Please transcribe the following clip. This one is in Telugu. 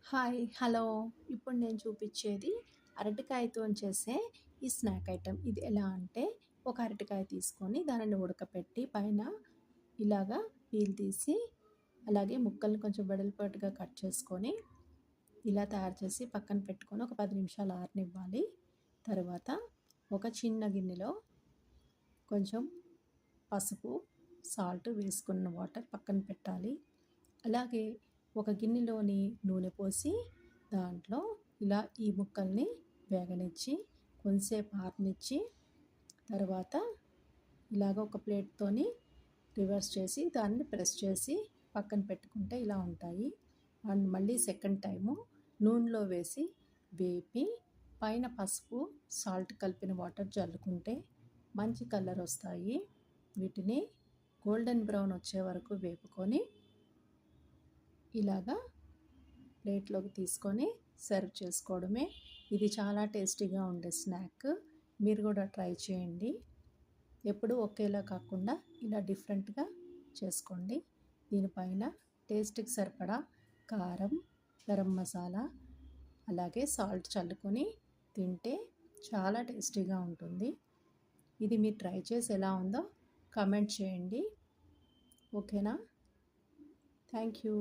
హాయ్! హలో! ఇప్పుడు నేను చూపిచ్చేది అరటికాయతో చేసే ఈ స్నాక్ ఐటెమ్. ఇది ఎలా అంటే, ఒక అరటికాయ తీసుకొని దానిని ఉడకపెట్టి పైన ఇలాగా పీల్ తీసి, అలాగే ముక్కల్ని కొంచెం వెడల్పాటుగా కట్ చేసుకొని, ఇలా తయారు చేసి పక్కన పెట్టుకొని ఒక 10 నిమిషాలు ఆరనివ్వాలి. తర్వాత ఒక చిన్న గిన్నెలో కొంచెం పసుపు, సాల్ట్ వేసుకున్న వాటర్ పక్కన పెట్టాలి. అలాగే ఒక గిన్నెలోని నూనె పోసి దాంట్లో ఇలా ఈ ముక్కల్ని వేగనిచ్చి కొంచెంసేపు ఆరనిచ్చి తర్వాత ఇలాగ ఒక ప్లేట్తోని రివర్స్ చేసి దాన్ని ప్రెస్ చేసి పక్కన పెట్టుకుంటే ఇలా ఉంటాయి. అండ్ మళ్ళీ సెకండ్ టైము నూనెలో వేసి వేపి పైన పసుపు సాల్ట్ కలిపిన వాటర్ జల్లుకుంటే మంచి కలర్ వస్తాయి. వీటిని గోల్డెన్ బ్రౌన్ వచ్చే వరకు వేపుకొని ఇలాగా ప్లేట్లోకి తీసుకొని సర్వ్ చేసుకోవడమే. ఇది చాలా టేస్టీగా ఉండే స్నాక్. మీరు కూడా ట్రై చేయండి. ఎప్పుడూ ఒకేలా కాకుండా ఇలా డిఫరెంట్గా చేసుకోండి. దీనిపైన టేస్ట్కి సరిపడా కారం, గరం మసాలా, అలాగే సాల్ట్ చల్లుకొని తింటే చాలా టేస్టీగా ఉంటుంది. ఇది మీరు ట్రై చేసి ఎలా ఉందో కామెంట్ చేయండి. ఓకేనా? Thank you.